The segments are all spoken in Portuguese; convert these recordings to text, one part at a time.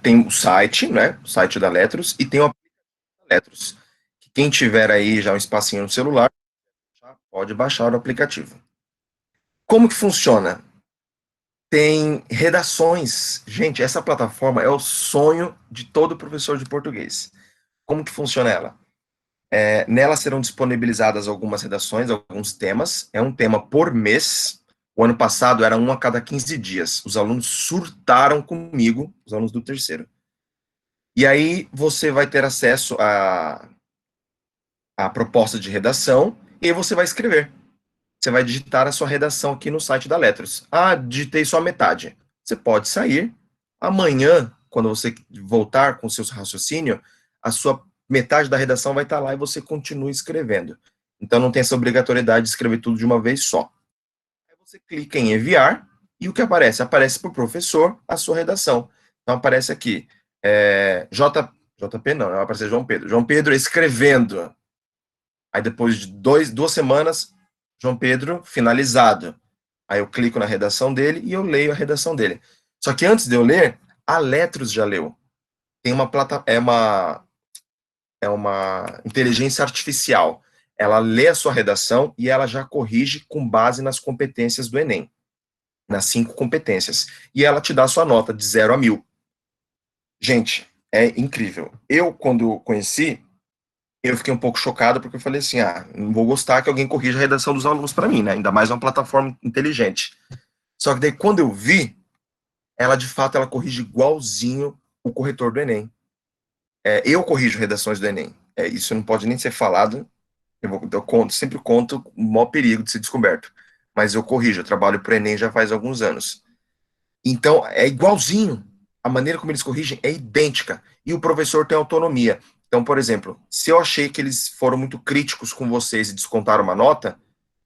tem o site, né? O site da Letros, e tem o aplicativo da Letros. Quem tiver aí já um espacinho no celular, já pode baixar o aplicativo. Como que funciona? Tem redações. Gente, essa plataforma é o sonho de todo professor de português. Como que funciona ela? Nela serão disponibilizadas algumas redações, alguns temas. É um tema por mês. O ano passado era um a cada 15 dias. Os alunos surtaram comigo, os alunos do terceiro. E aí você vai ter acesso à proposta de redação e aí você vai escrever. Você vai digitar a sua redação aqui no site da Letras. Ah, digitei só a metade. Você pode sair. Amanhã, quando você voltar com o seu raciocínio, a sua metade da redação vai estar lá e você continua escrevendo. Então não tem essa obrigatoriedade de escrever tudo de uma vez só. Aí você clica em enviar e o que aparece? Aparece para o professor a sua redação. Então aparece aqui, JP não, vai aparecer João Pedro. João Pedro escrevendo. Aí depois de duas semanas, João Pedro finalizado. Aí eu clico na redação dele e eu leio a redação dele. Só que antes de eu ler, a Letros já leu. Tem uma é uma inteligência artificial. Ela lê a sua redação e ela já corrige com base nas competências do Enem, nas 5 competências. E ela te dá a sua nota de 0 a 1000. Gente, é incrível. Eu, quando conheci, eu fiquei um pouco chocado porque eu falei assim, não vou gostar que alguém corrija a redação dos alunos para mim, né? Ainda mais uma plataforma inteligente. Só que daí quando eu vi, ela de fato ela corrige igualzinho o corretor do Enem. Eu corrijo redações do Enem. Isso não pode nem ser falado. Sempre conto o maior perigo de ser descoberto. Mas eu corrijo, eu trabalho para o Enem já faz alguns anos. Então, é igualzinho. A maneira como eles corrigem é idêntica. E o professor tem autonomia. Então, por exemplo, se eu achei que eles foram muito críticos com vocês e descontaram uma nota,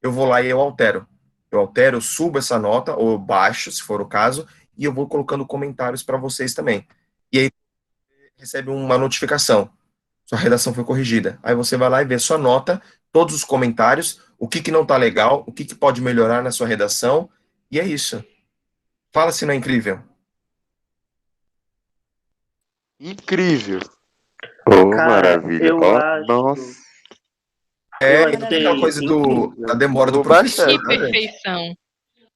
eu vou lá e eu altero. Eu subo essa nota, ou eu baixo, se for o caso, e eu vou colocando comentários para vocês também. E aí recebe uma notificação. Sua redação foi corrigida. Aí você vai lá e vê sua nota, todos os comentários, o que não está legal, o que pode melhorar na sua redação, e é isso. Fala se não é incrível. Incrível. Oh, Cara, maravilha. eu Ó, acho. nossa. Eu E não tem aquela achei coisa da incrível. demora do Vou professor, baixar. Que tá, gente? perfeição.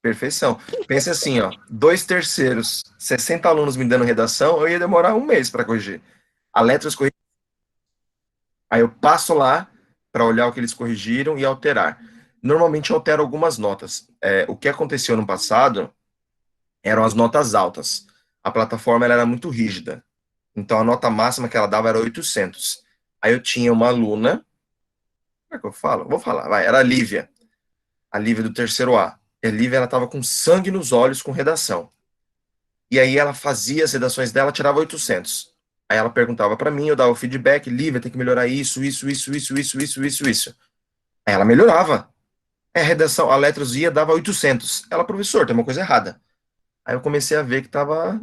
Perfeição. Pense assim, ó, 2/3, 60 alunos me dando redação, eu ia demorar um mês para corrigir. A letras corrigir. Aí eu passo lá para olhar o que eles corrigiram e alterar. Normalmente eu altero algumas notas. O que aconteceu no passado eram as notas altas. A plataforma ela era muito rígida. Então a nota máxima que ela dava era 800. Aí eu tinha uma aluna, como é que eu falo? Vou falar, vai, era a Lívia do terceiro A. E a Lívia ela estava com sangue nos olhos com redação. E aí ela fazia as redações dela, tirava 800. Aí ela perguntava para mim, eu dava o feedback, Lívia, tem que melhorar isso, isso, isso, isso, isso, isso, isso, isso. Aí ela melhorava. A redação, a letras ia, dava 800. Ela, professor, tem uma coisa errada. Aí eu comecei a ver que tava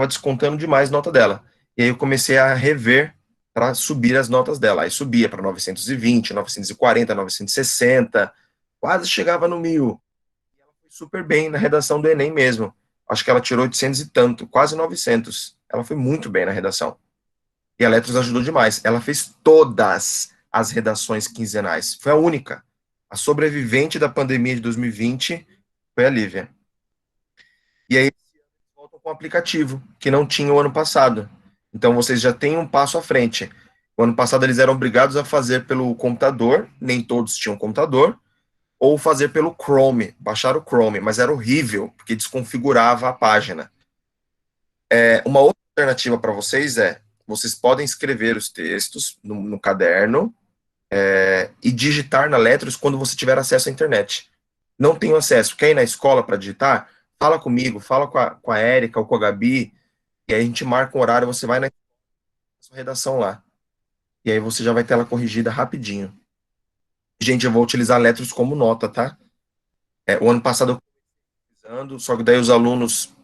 descontando demais a nota dela. E aí eu comecei a rever para subir as notas dela. Aí subia para 920, 940, 960, quase chegava no 1000. E ela foi super bem na redação do Enem mesmo. Acho que ela tirou 800 e tanto, quase 900. Ela foi muito bem na redação. E a Letras ajudou demais. Ela fez todas as redações quinzenais. Foi a única. A sobrevivente da pandemia de 2020 foi a Lívia. E aí voltam com o aplicativo, que não tinha o ano passado. Então vocês já têm um passo à frente. O ano passado eles eram obrigados a fazer pelo computador, nem todos tinham computador, ou fazer pelo Chrome, baixar o Chrome, mas era horrível, porque desconfigurava a página. Uma outra alternativa para vocês vocês podem escrever os textos no caderno e digitar na Letras quando você tiver acesso à internet. Não tenho acesso, quer ir na escola para digitar? Fala comigo, fala com a Érica ou com a Gabi, e aí a gente marca um horário, você vai na sua redação lá. E aí você já vai ter ela corrigida rapidinho. Gente, eu vou utilizar Letras como nota, tá? O ano passado eu utilizando, só que daí os alunos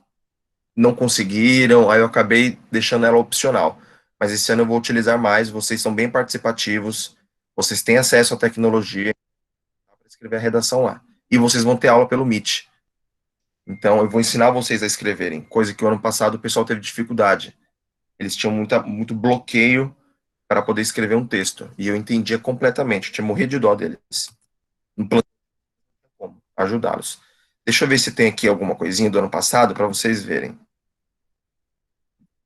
não conseguiram, aí eu acabei deixando ela opcional. Mas esse ano eu vou utilizar mais, vocês são bem participativos, vocês têm acesso à tecnologia para escrever a redação lá. E vocês vão ter aula pelo Meet. Então eu vou ensinar vocês a escreverem, coisa que o ano passado o pessoal teve dificuldade. Eles tinham muito bloqueio para poder escrever um texto. E eu entendia completamente. Eu tinha morrido de dó deles. Não plano como ajudá-los. Deixa eu ver se tem aqui alguma coisinha do ano passado para vocês verem.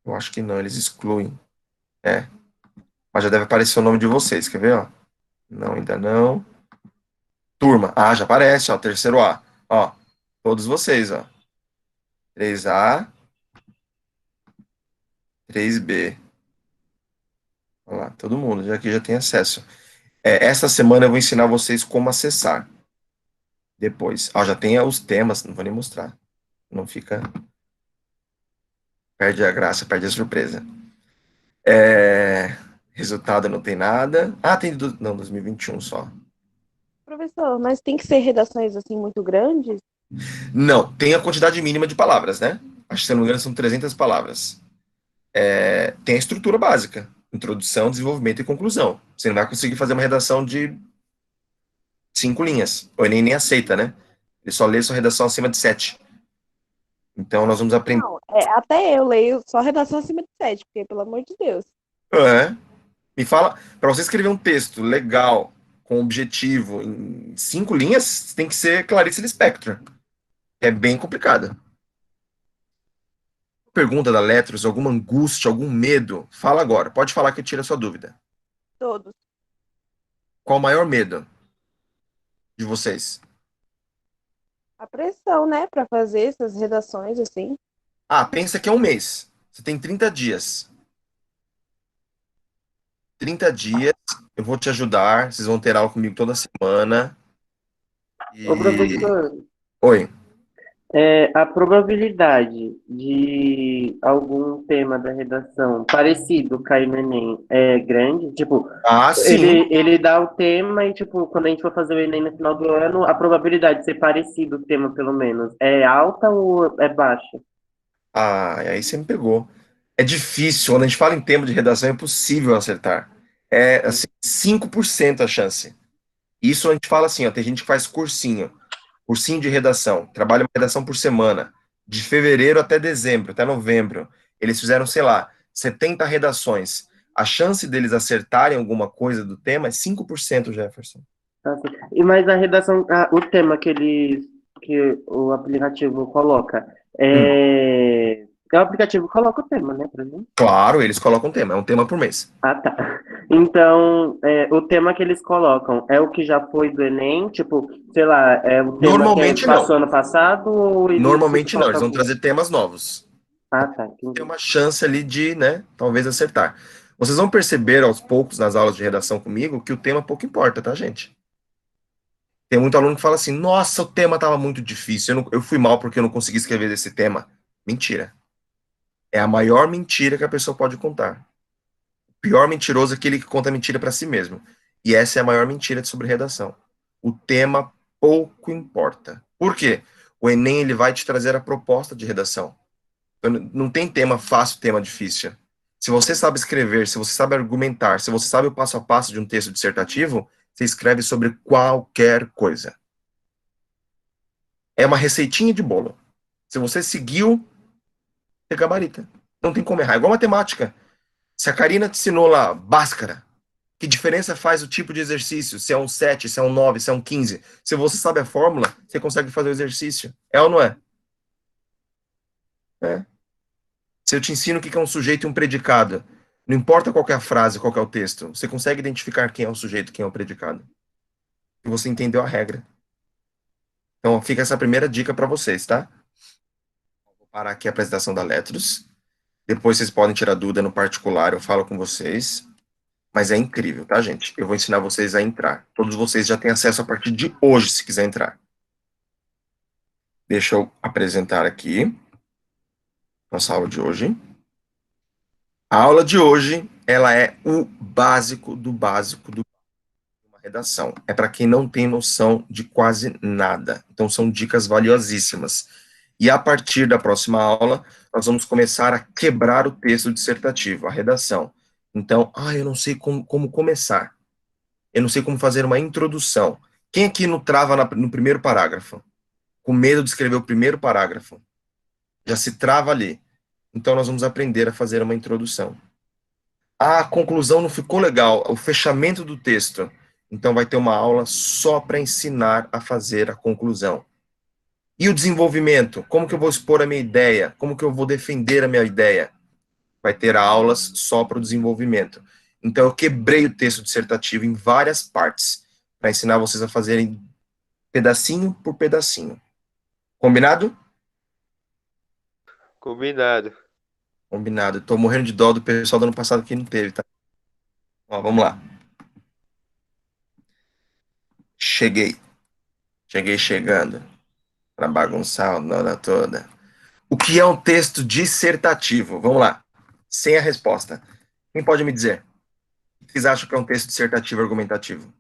Eu acho que não, eles excluem. É, mas já deve aparecer o nome de vocês. Quer ver, ó? Não, ainda não. Turma. Ah, já aparece, ó. Terceiro A. Ó, todos vocês, ó. 3A, 3B. Olha lá, todo mundo já aqui já tem acesso. Essa semana eu vou ensinar vocês como acessar. Depois. Ó, já tem os temas, não vou nem mostrar. Não fica. Perde a graça, perde a surpresa. Resultado não tem nada. Ah, tem. Não, 2021 só. Professor, mas tem que ser redações assim muito grandes? Não, tem a quantidade mínima de palavras, né? Acho que, se não me engano, são 300 palavras. Tem a estrutura básica: introdução, desenvolvimento e conclusão. Você não vai conseguir fazer uma redação de 5 linhas. O Enem nem aceita, né? Ele só lê sua redação acima de 7. Então, nós vamos aprender. Não, até eu leio só redação acima de 7, porque, pelo amor de Deus. Me fala, para você escrever um texto legal, com objetivo, em 5 linhas, tem que ser Clarice Lispector. É bem complicado. Pergunta da Letros, alguma angústia, algum medo? Fala agora. Pode falar que eu tiro a sua dúvida. Todos. Qual o maior medo de vocês? A pressão, né, para fazer essas redações assim. Ah, pensa que é um mês. Você tem 30 dias. 30 dias, eu vou te ajudar. Vocês vão ter aula comigo toda semana. Ô, E. professor, Oi. a probabilidade de algum tema da redação parecido cair no Enem é grande? Tipo, Ah, sim. ele dá o tema e, tipo, quando a gente for fazer o Enem no final do ano, a probabilidade de ser parecido o tema, pelo menos, é alta ou é baixa? Ah, aí você me pegou. É difícil, quando a gente fala em tema de redação, é impossível acertar. É assim, 5% a chance. Isso a gente fala assim, ó, tem gente que faz cursinho de redação, trabalha uma redação por semana, de fevereiro até dezembro, até novembro. Eles fizeram, sei lá, 70 redações. A chance deles acertarem alguma coisa do tema é 5%, Jefferson. Tá, sim. E mais a redação, o tema que o aplicativo coloca, Hum, o aplicativo coloca o tema, né, pra gente? claro, eles colocam tema, é um tema por mês. Ah, tá. Então, o tema que eles colocam é o que já foi do Enem? Tipo, sei lá, é o tema que Normalmente não. passou ano passado ou eles sempre Normalmente não, eles colocam vão algum? trazer temas novos. Ah, tá, Tem entendi. uma chance ali de, né, talvez acertar. Vocês vão perceber aos poucos nas aulas de redação comigo que o tema pouco importa, tá, gente? Tem muito aluno que fala assim: nossa, o tema estava muito difícil, eu fui mal porque eu não consegui escrever desse tema. Mentira. É a maior mentira que a pessoa pode contar. O pior mentiroso é aquele que conta mentira para si mesmo. E essa é a maior mentira sobre redação. O tema pouco importa. Por quê? O Enem ele vai te trazer a proposta de redação. Não tem tema fácil, tema difícil. Se você sabe escrever, se você sabe argumentar, se você sabe o passo a passo de um texto dissertativo, você escreve sobre qualquer coisa. É uma receitinha de bolo. Se você seguiu, você gabarita. Não tem como errar. É igual matemática. Se a Karina te ensinou lá, Bhaskara, que diferença faz o tipo de exercício? Se é um 7, se é um 9, se é um 15. Se você sabe a fórmula, você consegue fazer o exercício. É ou não é? É. Se eu te ensino o que é um sujeito e um predicado, não importa qual é a frase, qual é o texto, você consegue identificar quem é o sujeito e quem é o predicado. E você entendeu a regra. Então, fica essa primeira dica para vocês, tá? Vou parar aqui a apresentação da Letros. Depois vocês podem tirar dúvida no particular, eu falo com vocês. Mas é incrível, tá, gente? Eu vou ensinar vocês a entrar. Todos vocês já têm acesso a partir de hoje, se quiser entrar. Deixa eu apresentar aqui nossa aula de hoje. A aula de hoje, ela é o básico do básico do uma redação. É para quem não tem noção de quase nada. Então, são dicas valiosíssimas. E a partir da próxima aula, nós vamos começar a quebrar o texto dissertativo, a redação. Então, eu não sei como começar. Eu não sei como fazer uma introdução. Quem aqui não trava no primeiro parágrafo? Com medo de escrever o primeiro parágrafo? Já se trava ali. Então, nós vamos aprender a fazer uma introdução. A conclusão não ficou legal, o fechamento do texto. Então, vai ter uma aula só para ensinar a fazer a conclusão. E o desenvolvimento? Como que eu vou expor a minha ideia? Como que eu vou defender a minha ideia? Vai ter aulas só para o desenvolvimento. Então, eu quebrei o texto dissertativo em várias partes, para ensinar vocês a fazerem pedacinho por pedacinho. Combinado? Combinado. Combinado. Tô morrendo de dó do pessoal do ano passado que não teve, tá? Ó, vamos lá. Cheguei. Cheguei chegando para bagunçar a nona toda. O que é um texto dissertativo? Vamos lá. Sem a resposta. Quem pode me dizer? O que vocês acham que é um texto dissertativo argumentativo?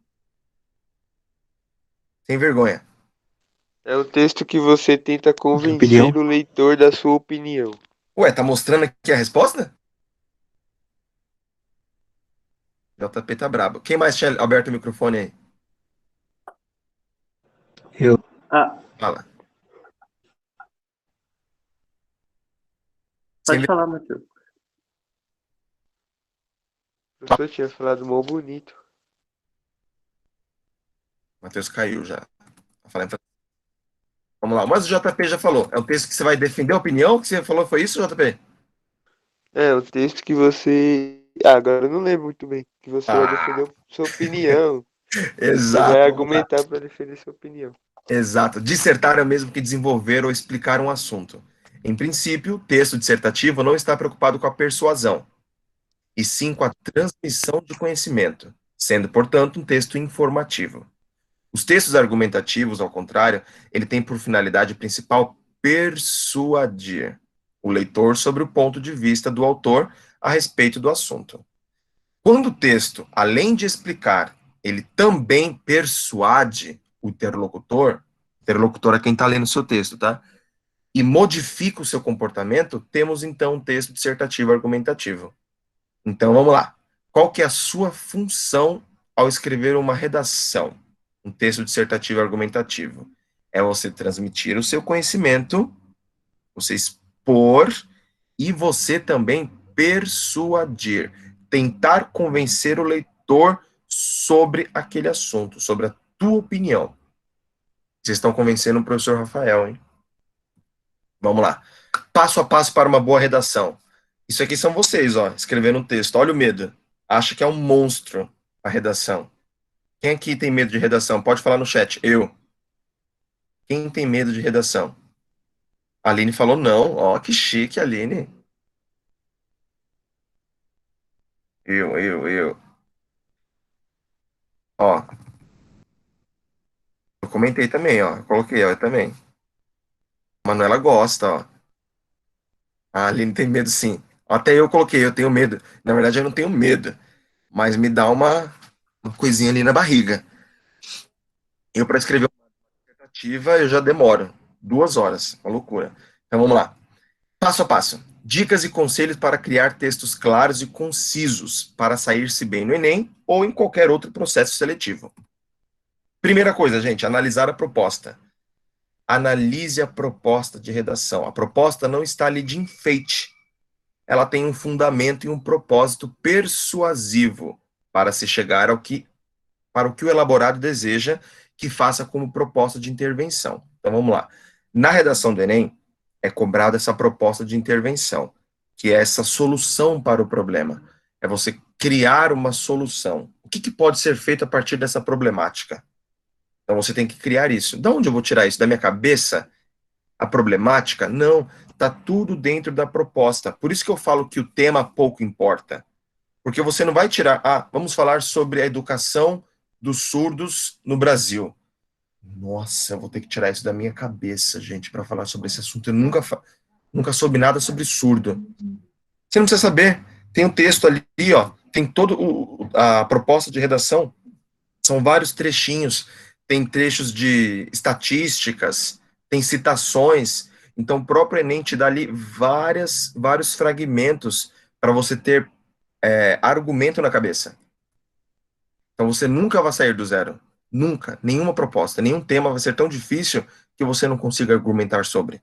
Sem vergonha. É um texto que você tenta Opinião. convencer o leitor da sua opinião. Ué, tá mostrando aqui a resposta? JP tá brabo. Quem mais tinha aberto o microfone aí? Eu. Ah, Fala. pode Sem falar, Matheus. O professor tinha falado mó bonito. Matheus caiu já. Tá falando. Vamos lá. Mas o JP já falou. É um texto que você vai defender a opinião? O que você falou foi isso, JP? É, um texto que você. Ah, agora eu não lembro muito bem. Que você vai defender sua opinião. Você Exato. vai Vamos lá. argumentar para defender sua opinião. Exato. Dissertar é o mesmo que desenvolver ou explicar um assunto. Em princípio, o texto dissertativo não está preocupado com a persuasão, e sim com a transmissão de conhecimento, sendo, portanto, um texto informativo. Os textos argumentativos, ao contrário, ele tem por finalidade principal persuadir o leitor sobre o ponto de vista do autor a respeito do assunto. Quando o texto, além de explicar, ele também persuade o interlocutor é quem está lendo o seu texto, tá? E modifica o seu comportamento, temos então um texto dissertativo argumentativo. Então vamos lá. Qual que é a sua função ao escrever uma redação? Um texto dissertativo argumentativo. É você transmitir o seu conhecimento, você expor e você também persuadir, tentar convencer o leitor sobre aquele assunto, sobre a tua opinião. Vocês estão convencendo o professor Rafael, hein? Vamos lá. Passo a passo para uma boa redação. Isso aqui são vocês, ó, escrevendo um texto. Olha o medo. Acha que é um monstro a redação. Quem aqui tem medo de redação? Pode falar no chat. Eu. Quem tem medo de redação? A Aline falou não. Ó, que chique, Aline. Eu. Ó, eu comentei também, ó. Coloquei, ó, eu também. Manuela gosta, ó. A Aline tem medo, sim. Até eu coloquei, eu tenho medo. Na verdade, eu não tenho medo, mas me dá uma coisinha ali na barriga. Eu, para escrever uma alternativa, eu já demoro 2 horas, uma loucura. Então, vamos lá. Passo a passo. Dicas e conselhos para criar textos claros e concisos para sair-se bem no Enem ou em qualquer outro processo seletivo. Primeira coisa, gente, analisar a proposta. Analise a proposta de redação. A proposta não está ali de enfeite. Ela tem um fundamento e um propósito persuasivo para se chegar para o que o elaborado deseja que faça como proposta de intervenção. Então vamos lá. Na redação do Enem, é cobrada essa proposta de intervenção, que é essa solução para o problema. É você criar uma solução. O que pode ser feito a partir dessa problemática? Então você tem que criar isso. De onde eu vou tirar isso? Da minha cabeça? A problemática? Não, está tudo dentro da proposta. Por isso que eu falo que o tema pouco importa. Porque você não vai tirar, vamos falar sobre a educação dos surdos no Brasil. Nossa, eu vou ter que tirar isso da minha cabeça, gente, para falar sobre esse assunto. Eu nunca soube nada sobre surdo. Você não precisa saber. Tem um texto ali, ó, tem a proposta de redação, são vários trechinhos, tem trechos de estatísticas, tem citações. Então, o próprio Enem te dá ali vários fragmentos para você ter argumento na cabeça. Então, você nunca vai sair do zero. Nunca. Nenhuma proposta, nenhum tema vai ser tão difícil que você não consiga argumentar sobre.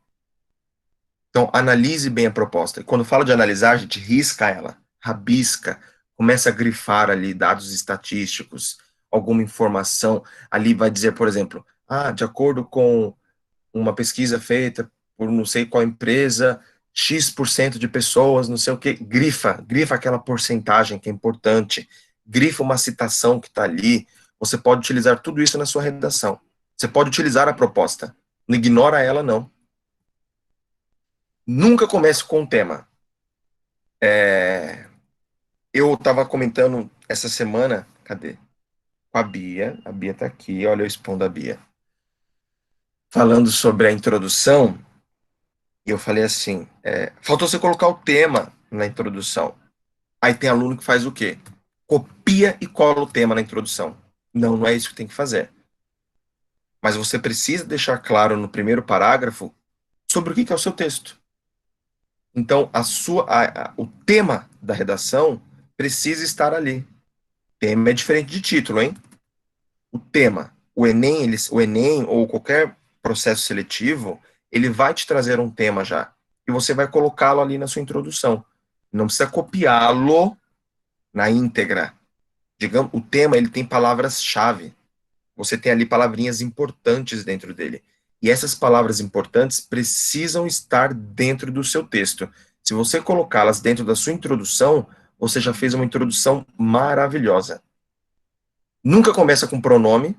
Então, analise bem a proposta. E quando fala de analisar, a gente risca ela, rabisca, começa a grifar ali dados estatísticos, alguma informação. Ali vai dizer, por exemplo, de acordo com uma pesquisa feita por não sei qual empresa, X% de pessoas, não sei o quê, grifa aquela porcentagem que é importante, grifa uma citação que está ali. Você pode utilizar tudo isso na sua redação. Você pode utilizar a proposta. Não ignora ela, não. Nunca comece com um tema. Eu estava comentando essa semana, cadê? Com a Bia tá aqui, olha eu expondo a Bia. Falando sobre a introdução, e eu falei assim, faltou você colocar o tema na introdução. Aí tem aluno que faz o quê? Copia e cola o tema na introdução. Não, não é isso que tem que fazer. Mas você precisa deixar claro no primeiro parágrafo sobre o que é o seu texto. Então, o tema da redação precisa estar ali. Tema é diferente de título, hein? O tema, o Enem ou qualquer processo seletivo, ele vai te trazer um tema já. E você vai colocá-lo ali na sua introdução. Não precisa copiá-lo na íntegra. Digamos, o tema, ele tem palavras-chave. Você tem ali palavrinhas importantes dentro dele. E essas palavras importantes precisam estar dentro do seu texto. Se você colocá-las dentro da sua introdução, você já fez uma introdução maravilhosa. Nunca começa com pronome.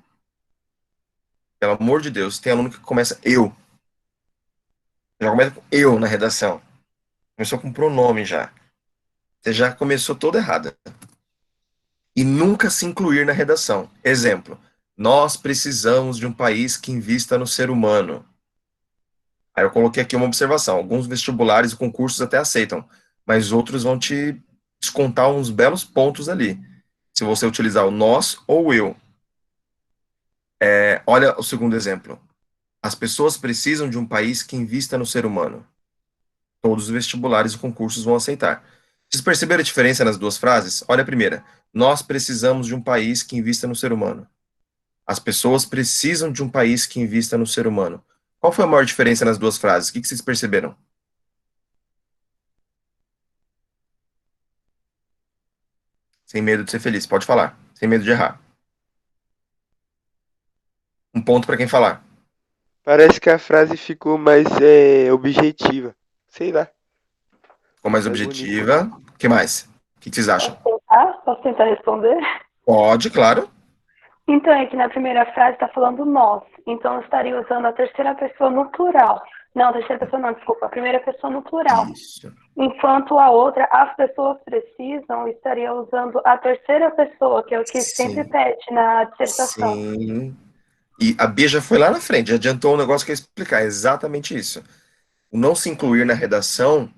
Pelo amor de Deus, tem aluno que começa eu. Já começa com eu na redação. Começou com pronome já. Você já começou toda errada. E nunca se incluir na redação. Exemplo, nós precisamos de um país que invista no ser humano. Aí eu coloquei aqui uma observação. Alguns vestibulares e concursos até aceitam, mas outros vão te descontar uns belos pontos ali. Se você utilizar o nós ou eu. Olha o segundo exemplo. As pessoas precisam de um país que invista no ser humano. Todos os vestibulares e concursos vão aceitar. Vocês perceberam a diferença nas duas frases? Olha a primeira. Nós precisamos de um país que invista no ser humano. As pessoas precisam de um país que invista no ser humano. Qual foi a maior diferença nas duas frases? O que vocês perceberam? Sem medo de ser feliz. Pode falar. Sem medo de errar. Um ponto para quem falar. Parece que a frase ficou mais objetiva. Sei lá. Ficou mais Mais bonita. objetiva. O que mais? O que vocês acham? Posso tentar responder? Pode, claro. Então, é que na primeira frase está falando nós. Então, eu estaria usando a terceira pessoa no plural. Não, a terceira pessoa não, desculpa. A primeira pessoa no plural. Isso. Enquanto a outra, as pessoas precisam, estaria usando a terceira pessoa, que é o que sempre pede na dissertação. Sim. E a Bia já foi lá na frente, já adiantou um negócio que eu ia explicar. É exatamente isso. O não se incluir na redação,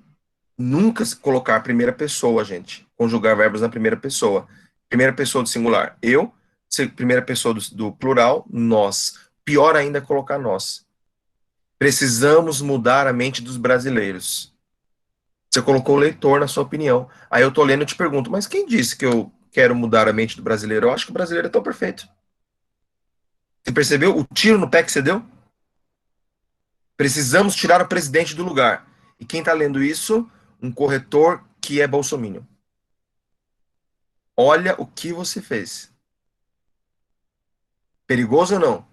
nunca se colocar a primeira pessoa, gente. Conjugar verbos na primeira pessoa. Primeira pessoa do singular, eu. Primeira pessoa do plural, nós. Pior ainda é colocar nós. Precisamos mudar a mente dos brasileiros. Você colocou o leitor na sua opinião. Aí eu tô lendo e te pergunto, mas quem disse que eu quero mudar a mente do brasileiro? Eu acho que o brasileiro é tão perfeito. Você percebeu o tiro no pé que você deu? Precisamos tirar o presidente do lugar. E quem está lendo isso? Um corretor que é bolsominion. Olha o que você fez. Perigoso ou não?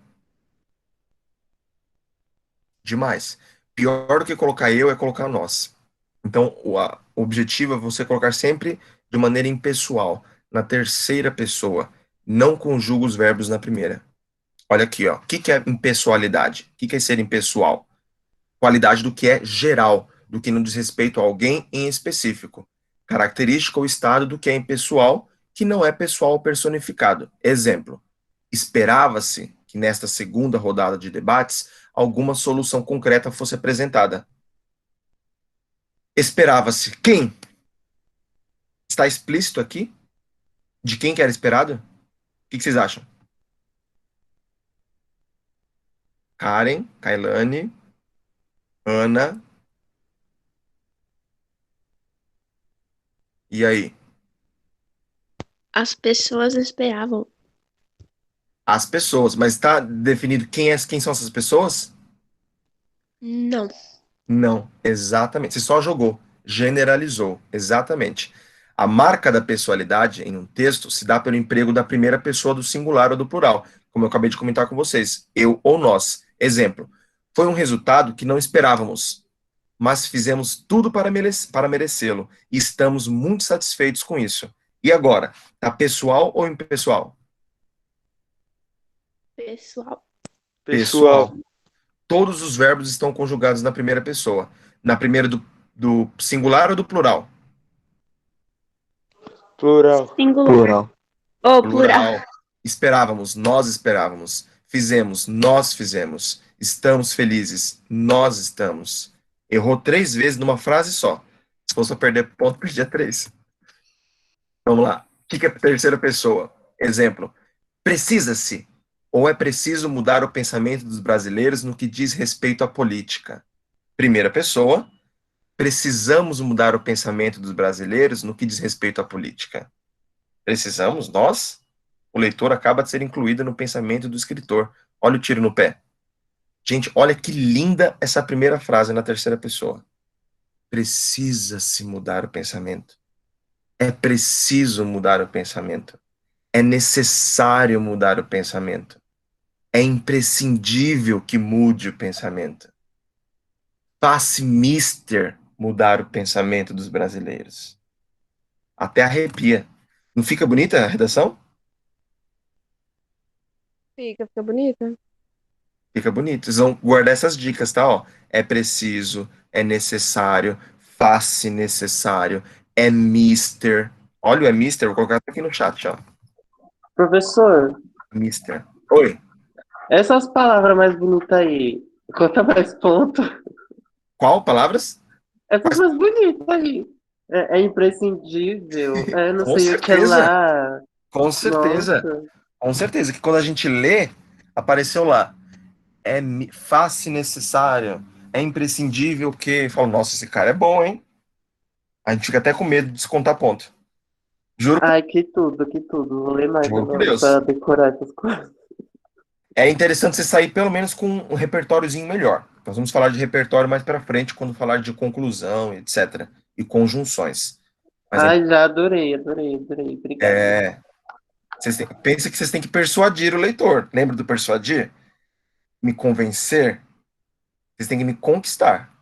Demais. Pior do que colocar eu é colocar nós. Então, o objetivo é você colocar sempre de maneira impessoal, na terceira pessoa. Não conjuga os verbos na primeira. Olha aqui, ó. O que é impessoalidade? O que é ser impessoal? Qualidade do que é geral, do que não diz respeito a alguém em específico. Característica ou estado do que é impessoal, que não é pessoal ou personificado. Exemplo, esperava-se que nesta segunda rodada de debates alguma solução concreta fosse apresentada. Esperava-se quem? Está explícito aqui de quem que era esperado? O que vocês acham? Karen, Kailane, Ana. E aí? As pessoas esperavam. As pessoas, mas está definido quem são essas pessoas? Não. Não, exatamente. Você só jogou, generalizou, exatamente. A marca da pessoalidade em um texto se dá pelo emprego da primeira pessoa do singular ou do plural, como eu acabei de comentar com vocês, eu ou nós. Exemplo, foi um resultado que não esperávamos, mas fizemos tudo para merecê-lo e estamos muito satisfeitos com isso. E agora, tá pessoal ou impessoal? Pessoal. Pessoal. Todos os verbos estão conjugados na primeira pessoa. Na primeira do singular ou do plural? Plural. Singular. Plural. Ou plural. Plural. Esperávamos, nós esperávamos. Fizemos, nós fizemos. Estamos felizes, nós estamos. Errou 3 vezes numa frase só. Se fosse a perder ponto, perdia 3. Vamos lá. O que é a terceira pessoa? Exemplo. Precisa-se ou é preciso mudar o pensamento dos brasileiros no que diz respeito à política? Primeira pessoa. Precisamos mudar o pensamento dos brasileiros no que diz respeito à política. Precisamos, nós? O leitor acaba de ser incluído no pensamento do escritor. Olha o tiro no pé. Gente, olha que linda essa primeira frase na terceira pessoa. Precisa-se mudar o pensamento. É preciso mudar o pensamento. É necessário mudar o pensamento. É imprescindível que mude o pensamento. Faça mister mudar o pensamento dos brasileiros. Até arrepia. Não fica bonita a redação? Fica bonita. Fica bonito. Vocês vão guardar essas dicas, tá? Ó, é preciso, é necessário, faz-se necessário, é mister. Olha o é mister, vou colocar aqui no chat, ó. Professor, Mister. Oi, essas palavras mais bonitas aí, conta mais ponto. qual palavras? Essas mais bonitas aí. É imprescindível, não Com sei o que certeza, lá. com certeza, Nossa. com certeza, que quando a gente lê, apareceu lá, faz-se necessário, é imprescindível que... Falo, nossa, esse cara é bom, hein? A gente fica até com medo de descontar ponto. Juro, Ai, que tudo, que tudo. Vou ler mais juro por agora Deus. pra decorar essas coisas. É interessante você sair pelo menos com um repertóriozinho melhor. Nós vamos falar de repertório mais para frente, quando falar de conclusão, etc. E conjunções. Mas Ai, já adorei. Obrigada. pensa que vocês têm que persuadir o leitor. Lembra do persuadir? Me convencer. Vocês têm que me conquistar.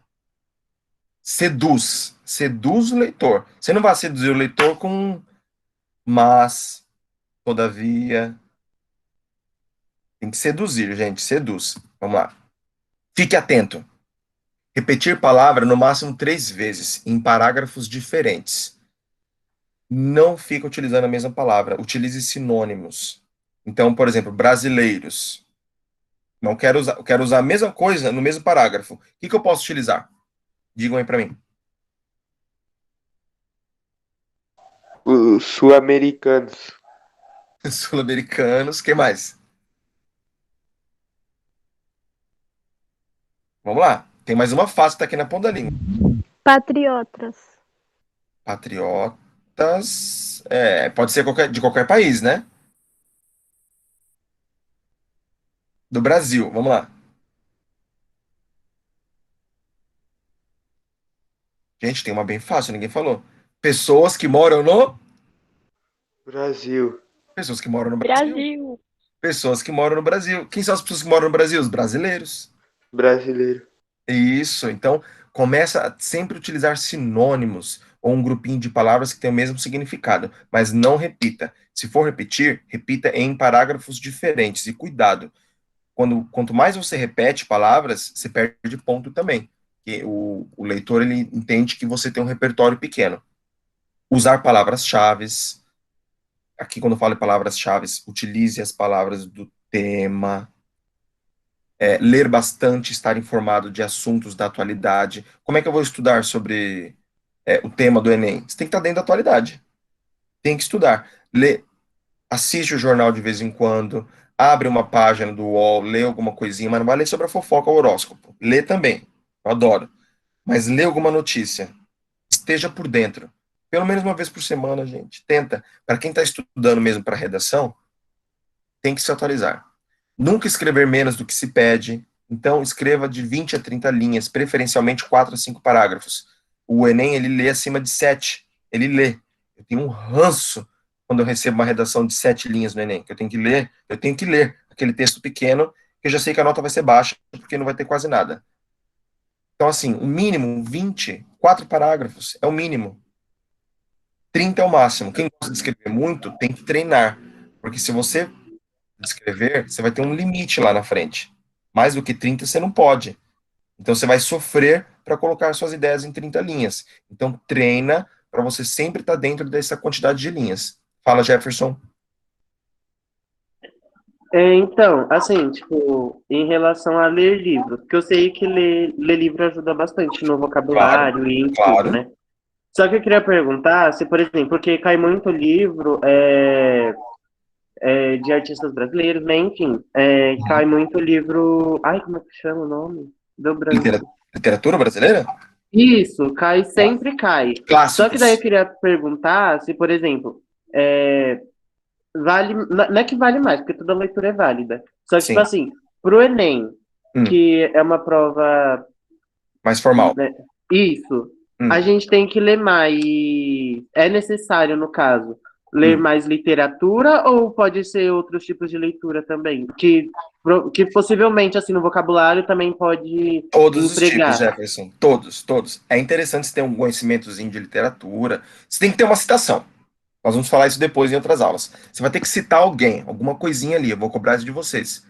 Seduz. Seduz o leitor. Você não vai seduzir o leitor com mas, todavia. Tem que seduzir, gente. Seduz. Vamos lá. Fique atento. Repetir palavra no máximo 3 vezes, em parágrafos diferentes. Não fica utilizando a mesma palavra. Utilize sinônimos. Então, por exemplo, brasileiros. Não quero usar, eu quero usar a mesma coisa no mesmo parágrafo. O que eu posso utilizar? Digam aí para mim. Os sul-americanos. Sul-americanos. O que mais? Vamos lá. Tem mais uma fase que está aqui na ponta da língua. Patriotas. Patriotas. Pode ser de qualquer país, né? Do Brasil. Vamos lá. Gente, tem uma bem fácil, ninguém falou. Pessoas que moram no... Brasil. Pessoas que moram no Brasil. Brasil. Pessoas que moram no Brasil. Quem são as pessoas que moram no Brasil? Os brasileiros. Brasileiro. Isso. Então, começa a sempre utilizar sinônimos ou um grupinho de palavras que tem o mesmo significado, mas não repita. Se for repetir, repita em parágrafos diferentes. E cuidado, quanto mais você repete palavras, você perde ponto também. Porque o leitor ele entende que você tem um repertório pequeno. Usar palavras-chave. Aqui, quando eu falo em palavras-chave, utilize as palavras do tema. Ler bastante, estar informado de assuntos da atualidade. Como é que eu vou estudar sobre o tema do Enem? Você tem que estar dentro da atualidade. Tem que estudar. Assiste o jornal de vez em quando, abre uma página do UOL, lê alguma coisinha, mas não vai ler sobre a fofoca ou horóscopo. Lê também, eu adoro. Mas lê alguma notícia. Esteja por dentro. Pelo menos uma vez por semana, gente. Tenta. Para quem está estudando mesmo para redação, tem que se atualizar. Nunca escrever menos do que se pede. Então, escreva de 20 a 30 linhas, preferencialmente 4 a 5 parágrafos. O Enem, ele lê acima de 7. Ele lê. Eu tenho um ranço quando eu recebo uma redação de 7 linhas no Enem, que eu tenho que ler aquele texto pequeno, que eu já sei que a nota vai ser baixa, porque não vai ter quase nada. Então, assim, o mínimo, 20, 4 parágrafos, é o mínimo. 30 é o máximo. Quem gosta de escrever muito, tem que treinar. Porque se você escrever, você vai ter um limite lá na frente. Mais do que 30, você não pode. Então, você vai sofrer para colocar suas ideias em 30 linhas. Então, treina para você sempre estar dentro dessa quantidade de linhas. Fala, Jefferson. Então, assim, tipo, em relação a ler livros, porque eu sei que ler livro ajuda bastante no Claro, vocabulário e em tudo, claro. né? Só que eu queria perguntar se, por exemplo, porque cai muito livro de artistas brasileiros, né? Enfim, cai muito livro. Ai, como é que chama o nome? Deu branco. Literatura brasileira? Isso, cai, sempre cai. Só que daí eu Clássicos. queria perguntar se, por exemplo, vale. Não é que vale mais, porque toda leitura é válida. Só que, tipo Sim. assim, pro Enem, Hum, que é uma prova, mais formal. né, isso, Hum, a gente tem que ler mais. É necessário, no caso, ler hum. mais literatura ou pode ser outros tipos de leitura também? Que possivelmente, assim, no vocabulário também pode Todos os tipos, empregar. Jefferson. Todos, todos. É interessante você ter um conhecimentozinho de literatura. Você tem que ter uma citação. Nós vamos falar isso depois em outras aulas. Você vai ter que citar alguém, alguma coisinha ali. Eu vou cobrar isso de vocês.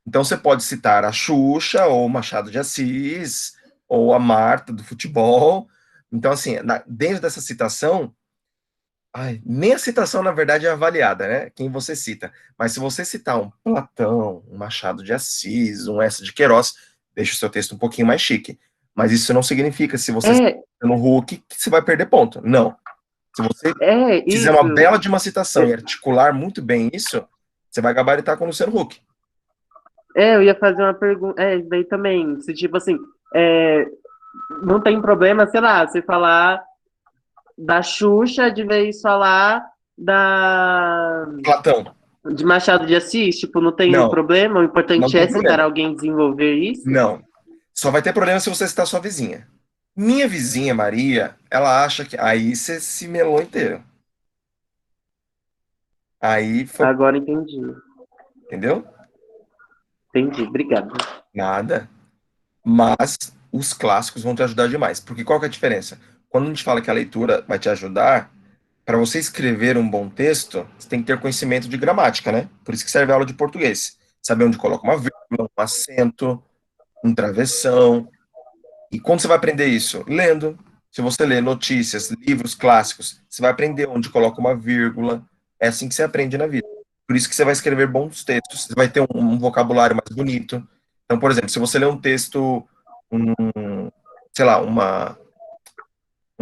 Então você pode citar a Xuxa, ou o Machado de Assis, ou a Marta do futebol. Então, assim, dentro dessa citação, nem a citação, na verdade, é avaliada, né? Quem você cita. Mas se você citar um Platão, um Machado de Assis, um Essa de Queiroz, deixa o seu texto um pouquinho mais chique. Mas isso não significa, se você cita É, no Hulk, que você vai perder ponto. Não. Se você fizer uma isso. bela de uma citação e articular muito bem isso, você vai gabaritar com o Luciano Huck. Eu ia fazer uma pergunta. Isso daí também. Se, tipo assim, é, não tem problema, sei lá, você falar da Xuxa de vez falar Platão, de Machado de Assis, tipo, não tem não, problema. O não importante tem é citar problema. alguém e desenvolver isso. Não. Só vai ter problema se você citar sua vizinha. Minha vizinha, Maria, ela acha que. Aí você se melou inteiro. Aí foi. Agora entendi. Entendeu? Entendi, obrigado. Nada. Mas os clássicos vão te ajudar demais. Porque qual que é a diferença? Quando a gente fala que a leitura vai te ajudar, para você escrever um bom texto, você tem que ter conhecimento de gramática, né? Por isso que serve a aula de português. Saber onde coloca uma vírgula, um acento, um travessão. E como você vai aprender isso? Lendo. Se você lê notícias, livros clássicos, você vai aprender onde coloca uma vírgula. É assim que você aprende na vida. Por isso que você vai escrever bons textos, você vai ter um vocabulário mais bonito. Então, por exemplo, se você lê um texto, sei lá, uma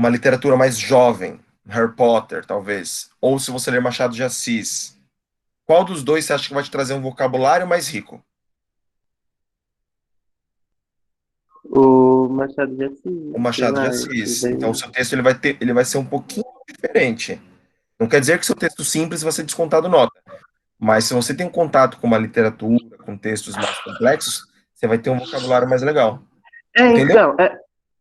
literatura mais jovem, Harry Potter, talvez, ou se você ler Machado de Assis, qual dos dois você acha que vai te trazer um vocabulário mais rico? O Machado de O Assis, sei Machado de lá, esse Assis. daí. Então, o seu texto ele vai ser um pouquinho diferente. Não quer dizer que seu texto simples vai ser descontado nota, mas se você tem um contato com uma literatura, com textos mais complexos, você vai ter um vocabulário mais legal. Entendeu? Então,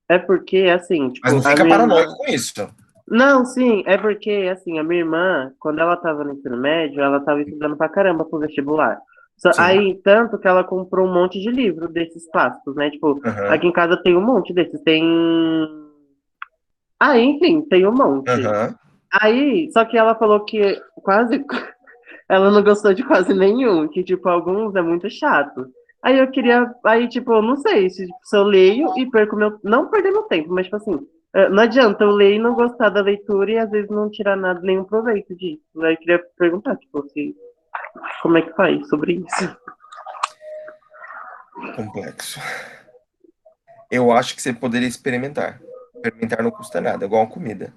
é porque, assim, Mas não tipo, a fica minha irmã. paranoico com isso. Não, sim, é porque, assim, a minha irmã, quando ela tava no ensino médio, ela tava estudando pra caramba pro vestibular. Sim. Aí, tanto que ela comprou um monte de livro desses clássicos, né? Tipo, Aham. aqui em casa tem um monte desses. Tem. Enfim, tem um monte. Aham. Aí, só que ela falou que quase. Ela não gostou de quase nenhum, que, tipo, alguns é muito chato. Aí eu queria. Aí, tipo, eu não sei se eu leio e perco meu. Não perder meu tempo, mas, tipo assim. Não adianta eu ler e não gostar da leitura e às vezes não tirar nada, nenhum proveito disso. Aí eu queria perguntar, tipo, como é que faz sobre isso? Complexo. Eu acho que você poderia experimentar. Experimentar não custa nada, é igual a comida.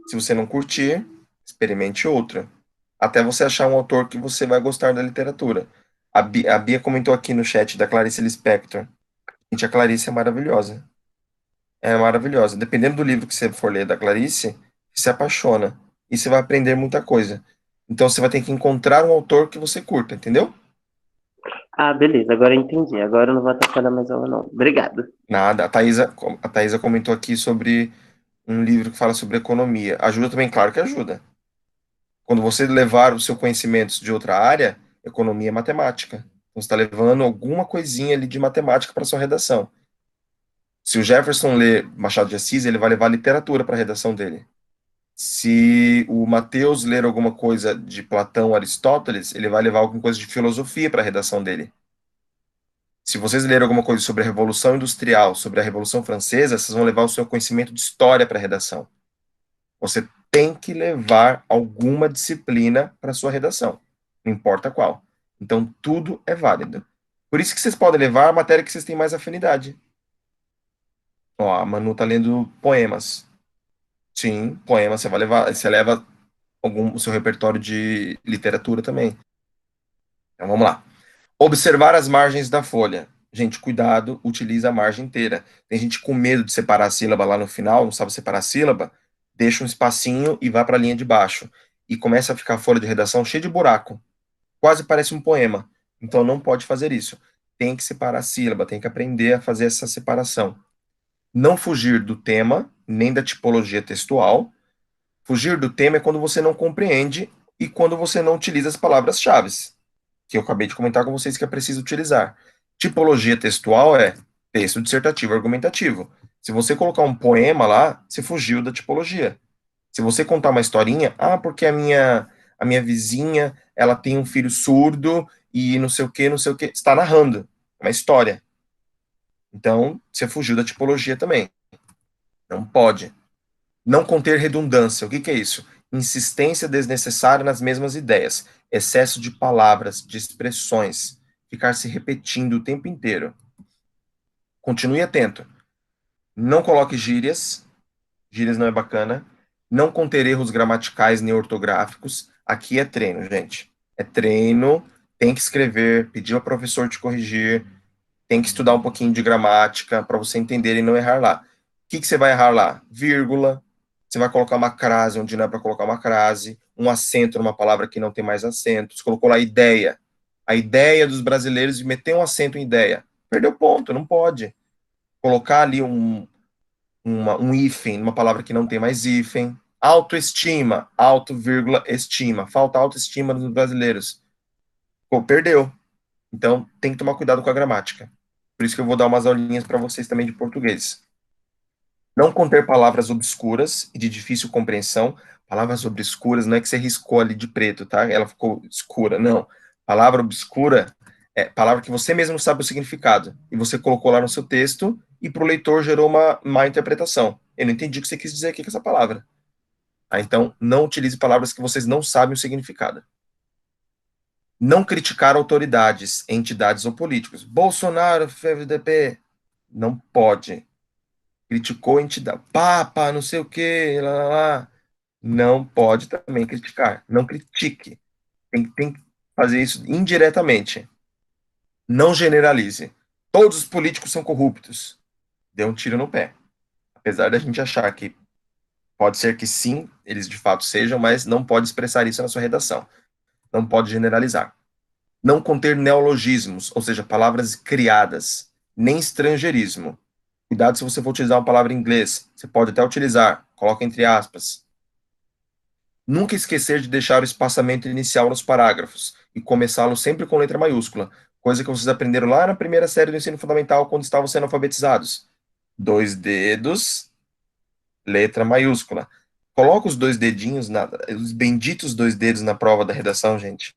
Se você não curtir, experimente outra. Até você achar um autor que você vai gostar da literatura. A Bia comentou aqui no chat da Clarice Lispector. Gente, a Clarice é maravilhosa. É maravilhosa. Dependendo do livro que você for ler da Clarice, você se apaixona. E você vai aprender muita coisa. Então você vai ter que encontrar um autor que você curta, entendeu? Ah, beleza, agora eu entendi. Agora eu não vou atrapalhar mais ela, não. Obrigado. Nada. A Thaisa comentou aqui sobre um livro que fala sobre economia. Ajuda também? Claro que ajuda. Quando você levar os seus conhecimentos de outra área, economia é matemática. Então, você está levando alguma coisinha ali de matemática para sua redação. Se o Jefferson lê Machado de Assis, ele vai levar literatura para a redação dele. Se o Matheus ler alguma coisa de Platão, Aristóteles, ele vai levar alguma coisa de filosofia para a redação dele. Se vocês lerem alguma coisa sobre a Revolução Industrial, sobre a Revolução Francesa, vocês vão levar o seu conhecimento de história para a redação. Você tem que levar alguma disciplina para a sua redação, não importa qual. Então, tudo é válido. Por isso que vocês podem levar a matéria que vocês têm mais afinidade. Ó, a Manu tá lendo poemas. Sim, poemas você vai levar, você leva o seu repertório de literatura também. Então, vamos lá. Observar as margens da folha. Gente, cuidado, utiliza a margem inteira. Tem gente com medo de separar a sílaba lá no final, não sabe separar a sílaba, deixa um espacinho e vai para a linha de baixo. E começa a ficar a folha de redação cheia de buraco. Quase parece um poema. Então não pode fazer isso. Tem que separar a sílaba, tem que aprender a fazer essa separação. Não fugir do tema, nem da tipologia textual. Fugir do tema é quando você não compreende e quando você não utiliza as palavras-chave, que eu acabei de comentar com vocês que é preciso utilizar. Tipologia textual é texto dissertativo argumentativo. Se você colocar um poema lá, você fugiu da tipologia. Se você contar uma historinha, porque a minha vizinha, ela tem um filho surdo e não sei o que, não sei o que, está narrando uma história. Então, você fugiu da tipologia também. Não pode. Não conter redundância. O que que é isso? Insistência desnecessária nas mesmas ideias. Excesso de palavras, de expressões. Ficar se repetindo o tempo inteiro. Continue atento. Não coloque gírias. Gírias não é bacana. Não conter erros gramaticais nem ortográficos. Aqui é treino, gente. É treino. Tem que escrever, pedir ao professor te corrigir. Tem que estudar um pouquinho de gramática para você entender e não errar lá. O que que você vai errar lá? Vírgula. Você vai colocar uma crase onde não é para colocar uma crase. Um acento numa palavra que não tem mais acento. Você colocou lá ideia. A ideia dos brasileiros de meter um acento em ideia. Perdeu ponto, não pode. Colocar ali um hífen numa palavra que não tem mais hífen. Autoestima, auto, vírgula, estima. Falta autoestima nos brasileiros. Pô, perdeu. Então, tem que tomar cuidado com a gramática. Por isso que eu vou dar umas aulinhas para vocês também de português. Não conter palavras obscuras e de difícil compreensão. Palavras obscuras não é que você riscou ali de preto, tá? Ela ficou escura, não. Palavra obscura é palavra que você mesmo não sabe o significado. E você colocou lá no seu texto e para o leitor gerou uma má interpretação. Eu não entendi o que você quis dizer aqui com essa palavra. Então, não utilize palavras que vocês não sabem o significado. Não criticar autoridades, entidades ou políticos. Bolsonaro, FDP. Não pode. Criticou a entidade. Papa, não sei o quê. Lá, lá, lá. Não pode também criticar. Não critique. Tem que fazer isso indiretamente. Não generalize. Todos os políticos são corruptos. Dê um tiro no pé. Apesar da gente achar que pode ser que sim, eles de fato sejam, mas não pode expressar isso na sua redação. Não pode generalizar. Não conter neologismos, ou seja, palavras criadas, nem estrangeirismo. Cuidado se você for utilizar uma palavra em inglês. Você pode até utilizar, coloca entre aspas. Nunca esquecer de deixar o espaçamento inicial nos parágrafos e começá-lo sempre com letra maiúscula, coisa que vocês aprenderam lá na primeira série do ensino fundamental quando estavam sendo alfabetizados. 2 dedos, letra maiúscula. Coloca os 2 dedinhos, os benditos 2 dedos na prova da redação, gente.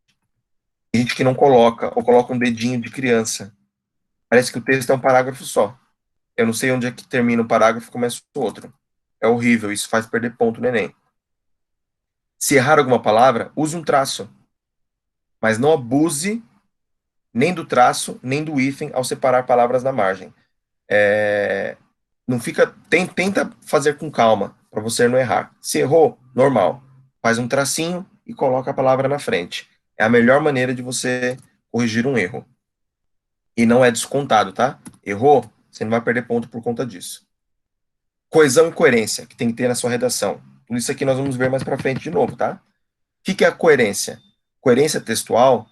Tem gente que não coloca, ou coloca um dedinho de criança. Parece que o texto é um parágrafo só. Eu não sei onde é que termina o parágrafo e começa o outro. É horrível, isso faz perder ponto no Enem. Se errar alguma palavra, use um traço. Mas não abuse nem do traço, nem do hífen ao separar palavras na margem. Não fica, tenta fazer com calma, para você não errar. Se errou, normal. Faz um tracinho e coloca a palavra na frente. É a melhor maneira de você corrigir um erro. E não é descontado, tá? Errou, você não vai perder ponto por conta disso. Coesão e coerência, que tem que ter na sua redação. Tudo isso aqui nós vamos ver mais para frente de novo, tá? O que é a coerência? Coerência textual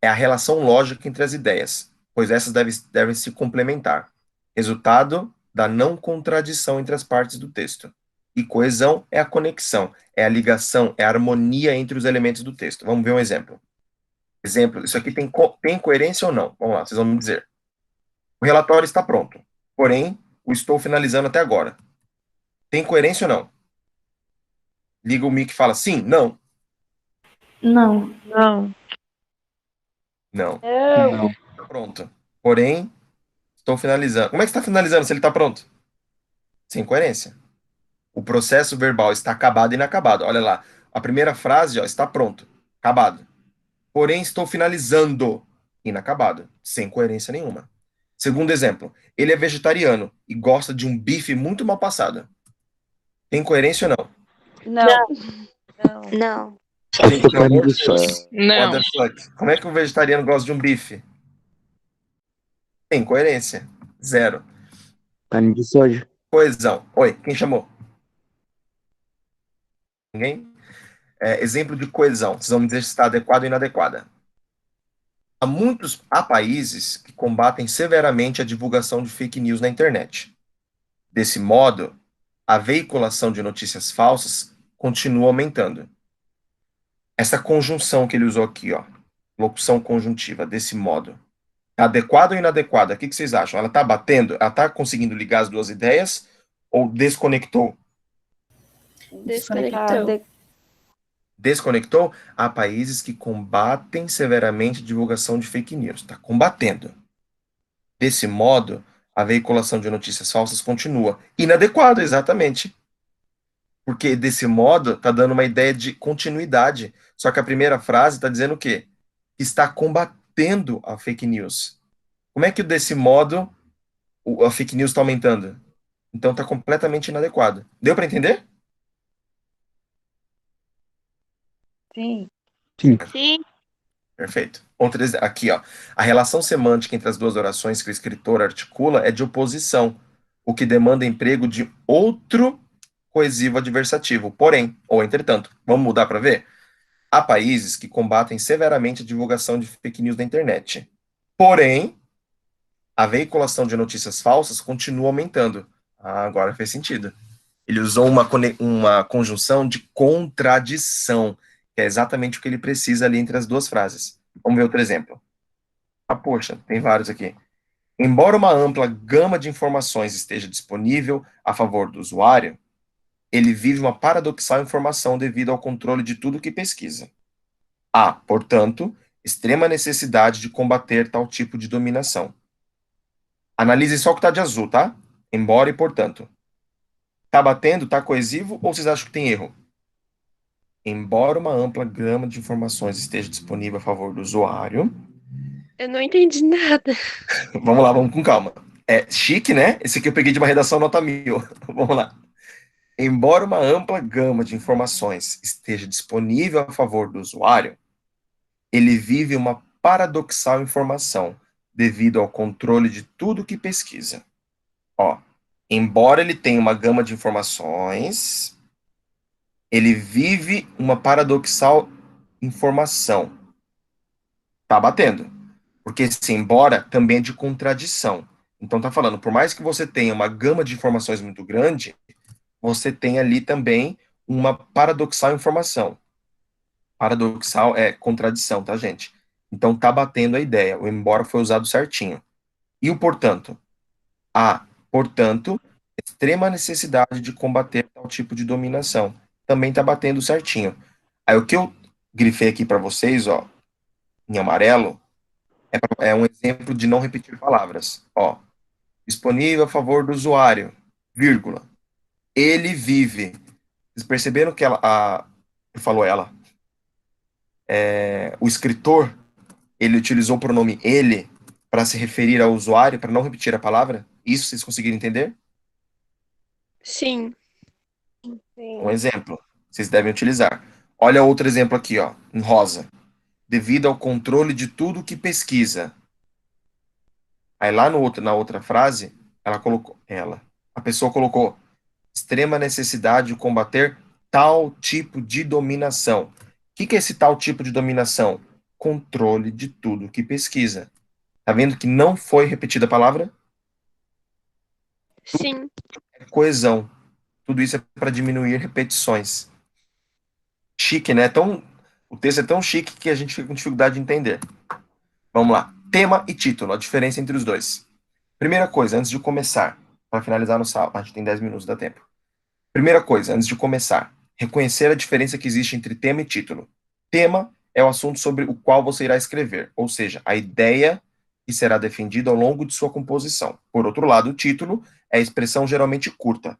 é a relação lógica entre as ideias, pois essas devem se complementar. Resultado da não contradição entre as partes do texto. E coesão é a conexão, é a ligação, é a harmonia entre os elementos do texto. Vamos ver um exemplo. Exemplo, isso aqui tem coerência ou não? Vamos lá, vocês vão me dizer. O relatório está pronto, porém, o estou finalizando até agora. Tem coerência ou não? Liga o mic e fala sim, não. Não. Não. Não. Não. Tá pronto. Porém, estou finalizando. Como é que está finalizando se ele está pronto? Sem coerência. O processo verbal está acabado e inacabado. Olha lá. A primeira frase, ó, está pronto. Acabado. Porém, estou finalizando. Inacabado. Sem coerência nenhuma. Segundo exemplo. Ele é vegetariano e gosta de um bife muito mal passado. Tem coerência ou não? Não. Não. Não. Gente, pelo amor de Deus. Não. What the fuck? Como é que um vegetariano gosta de um bife? Tem coerência. Zero. Carne de soja. Coesão. Oi, quem chamou? Ninguém? Exemplo de coesão. Vocês vão me dizer se está adequado ou inadequada. Há países que combatem severamente a divulgação de fake news na internet. Desse modo, a veiculação de notícias falsas continua aumentando. Essa conjunção que ele usou aqui, ó, locução conjuntiva, desse modo, tá adequada ou inadequada? O que vocês acham? Ela está batendo? Ela está conseguindo ligar as duas ideias ou desconectou? Desconectou. Desconectou? Há países que combatem severamente a divulgação de fake news. Está combatendo. Desse modo, a veiculação de notícias falsas continua. Inadequado, exatamente. Porque desse modo está dando uma ideia de continuidade. Só que a primeira frase está dizendo o quê? Está combatendo a fake news. Como é que desse modo a fake news está aumentando? Então está completamente inadequado. Deu para entender? Sim. Sim. Perfeito. Aqui, ó. A relação semântica entre as duas orações que o escritor articula é de oposição, o que demanda emprego de outro coesivo adversativo, porém, ou entretanto. Vamos mudar para ver? Há países que combatem severamente a divulgação de fake news na internet. Porém, a veiculação de notícias falsas continua aumentando. Ah, agora fez sentido. Ele usou uma conjunção de contradição, que é exatamente o que ele precisa ali entre as duas frases. Vamos ver outro exemplo. Ah, poxa, tem vários aqui. Embora uma ampla gama de informações esteja disponível a favor do usuário, ele vive uma paradoxal informação devido ao controle de tudo que pesquisa. Há, portanto, extrema necessidade de combater tal tipo de dominação. Analise só o que está de azul, tá? Embora e portanto. Tá batendo? Tá coesivo? Ou vocês acham que tem erro? Embora uma ampla gama de informações esteja disponível a favor do usuário. Eu não entendi nada. Vamos lá, vamos com calma. É chique, né? Esse aqui eu peguei de uma redação nota 1000. Vamos lá. Embora uma ampla gama de informações esteja disponível a favor do usuário, ele vive uma paradoxal informação devido ao controle de tudo que pesquisa. Ó, embora ele tenha uma gama de informações, ele vive uma paradoxal informação. Tá batendo. Porque esse embora também é de contradição. Então tá falando, por mais que você tenha uma gama de informações muito grande, você tem ali também uma paradoxal informação. Paradoxal é contradição, tá, gente? Então tá batendo a ideia. O embora foi usado certinho. E o portanto? Há, portanto, extrema necessidade de combater tal tipo de dominação. Também tá batendo certinho. Aí o que eu grifei aqui para vocês, ó, em amarelo, é um exemplo de não repetir palavras. Ó, disponível a favor do usuário, vírgula. Ele vive. Vocês perceberam que falou ela? O escritor, ele utilizou o pronome ele para se referir ao usuário, para não repetir a palavra? Isso vocês conseguiram entender? Sim. Um exemplo, vocês devem utilizar. Olha outro exemplo aqui, ó, em rosa. Devido ao controle de tudo que pesquisa. Aí lá na outra frase, a pessoa colocou extrema necessidade de combater tal tipo de dominação. O que é esse tal tipo de dominação? controle de tudo que pesquisa. Tá vendo que não foi repetida a palavra? Sim. É coesão. Tudo isso é para diminuir repetições. Chique, né? O texto é tão chique que a gente fica com dificuldade de entender. Vamos lá. Tema e título, a diferença entre os dois. Primeira coisa, antes de começar, para finalizar no sábado, a gente tem 10 minutos, dá tempo. Primeira coisa, antes de começar, reconhecer a diferença que existe entre tema e título. Tema é o assunto sobre o qual você irá escrever, ou seja, a ideia que será defendida ao longo de sua composição. Por outro lado, o título é a expressão geralmente curta,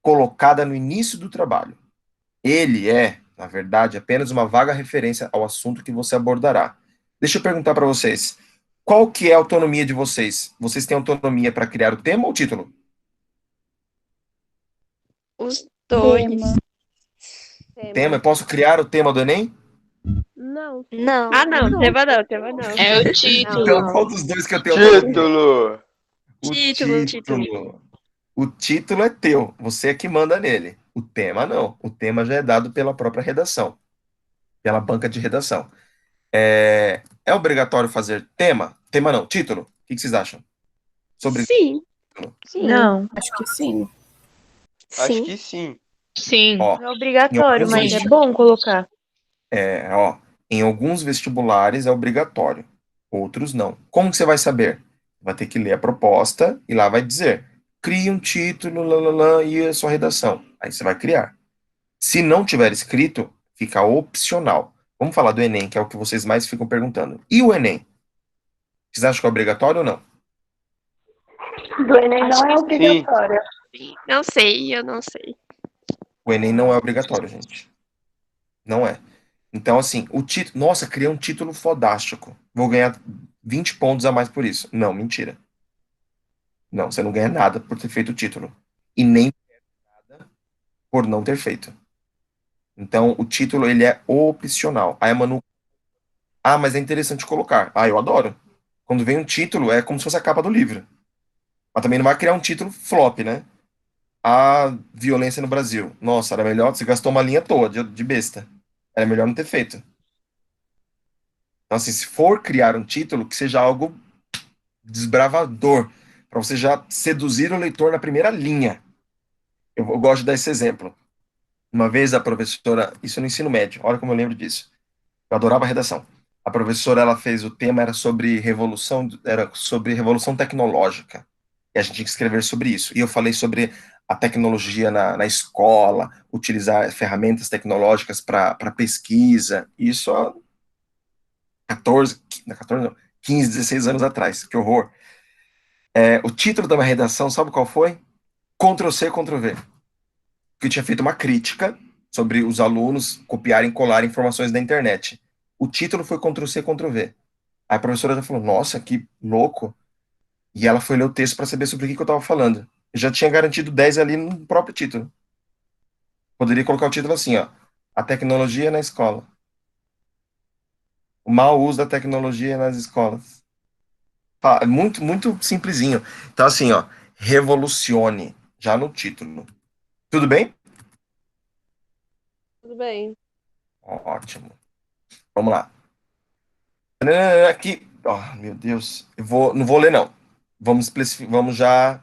colocada no início do trabalho. Ele é, na verdade, apenas uma vaga referência ao assunto que você abordará. Deixa eu perguntar para vocês, qual que é a autonomia de vocês? Vocês têm autonomia para criar o tema ou o título? Os dois. Tema, eu posso criar o tema do Enem? Não. Não. Ah, não. Tema não. É o título. Então, qual dos dois que eu tenho autonomia? Título! O Título. título. O título é teu, você é que manda nele. O tema não. O tema já é dado pela própria redação, pela banca de redação. É obrigatório fazer tema? Tema não, título. O que vocês acham? Sobre Sim. Sim. Não, acho que sim. Acho Sim. que sim. Sim. Ó, É obrigatório, em alguns mas é vesti- bom colocar. em alguns vestibulares é obrigatório, outros não. Como que você vai saber? Vai ter que ler a proposta e lá vai dizer, crie um título, e a sua redação. Aí você vai criar. Se não tiver escrito, fica opcional. Vamos falar do Enem, que é o que vocês mais ficam perguntando. E o Enem? Vocês acham que é obrigatório ou não? Do Enem Acho não é que obrigatório. Não sei, eu não sei. O Enem não é obrigatório, gente. Não é. Então, assim, o título. Nossa, criei um título fodástico. Vou ganhar 20 pontos a mais por isso. Não, mentira. Não, você não ganha nada por ter feito o título. E nem nada por não ter feito. Então, o título, ele é opcional. Aí a Manu. Ah, mas é interessante colocar. Ah, eu adoro. Quando vem um título, é como se fosse a capa do livro. Mas também não vai criar um título flop, né? A violência no Brasil. Nossa, era melhor. Você gastou uma linha toda de besta. Era melhor não ter feito. Então, assim, se for criar um título, que seja algo desbravador, para você já seduzir o leitor na primeira linha. Eu gosto de dar esse exemplo. Uma vez a professora, isso no ensino médio, olha como eu lembro disso. Eu adorava a redação. A professora, ela fez o tema, era sobre revolução tecnológica. E a gente tinha que escrever sobre isso. E eu falei sobre a tecnologia na escola, utilizar ferramentas tecnológicas para pesquisa. Isso há 14 não, 15, 16 anos atrás. Que horror. O título da minha redação, sabe qual foi? Ctrl+C, Ctrl+V. Porque eu tinha feito uma crítica sobre os alunos copiarem e colarem informações da internet. O título foi Ctrl+C, Ctrl+V. Aí a professora já falou, nossa, que louco. E ela foi ler o texto para saber sobre o que eu estava falando. Eu já tinha garantido 10 ali no próprio título. Poderia colocar o título assim, ó. A tecnologia na escola. O mau uso da tecnologia nas escolas. É muito, muito simplesinho. Então, assim, ó. Revolucione. Já no título. Tudo bem? Tudo bem. Ótimo. Vamos lá. Aqui. Oh, meu Deus. Não vou ler, não. Vamos já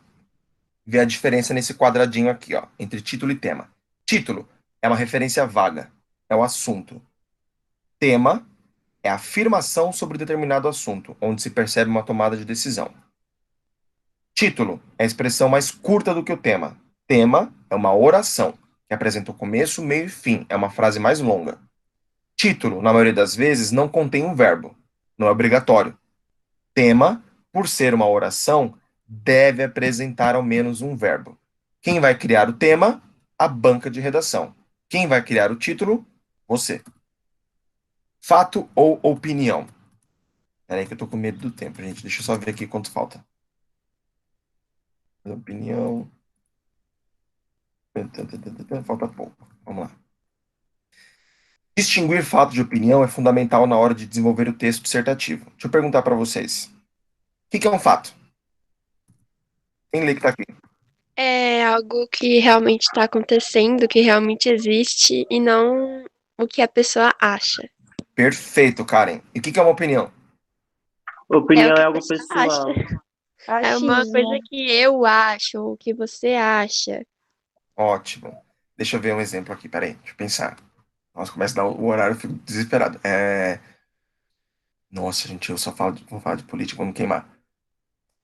ver a diferença nesse quadradinho aqui, ó, entre título e tema. Título é uma referência vaga, é o assunto. Tema é a afirmação sobre determinado assunto, onde se percebe uma tomada de decisão. Título é a expressão mais curta do que o tema. Tema é uma oração, que apresenta o começo, meio e fim, é uma frase mais longa. Título, na maioria das vezes, não contém um verbo, não é obrigatório. Tema, por ser uma oração, deve apresentar ao menos um verbo. Quem vai criar o tema? A banca de redação. Quem vai criar o título? Você. Fato ou opinião? Peraí que eu tô com medo do tempo, gente. Deixa eu só ver aqui quanto falta. Opinião. Falta pouco. Vamos lá. Distinguir fato de opinião é fundamental na hora de desenvolver o texto dissertativo. Deixa eu perguntar para vocês. O que é um fato? Quem lê que tá aqui? É algo que realmente está acontecendo, que realmente existe, e não o que a pessoa acha. Perfeito, Karen. E o que é uma opinião? Opinião que é a algo pessoa pessoal. acha. É uma coisa que eu acho, o que você acha. Ótimo. Deixa eu ver um exemplo aqui, peraí, deixa eu pensar. Nossa, começa a dar o horário, eu fico desesperado. Nossa, gente, eu só falo vou falar de política, vamos queimar.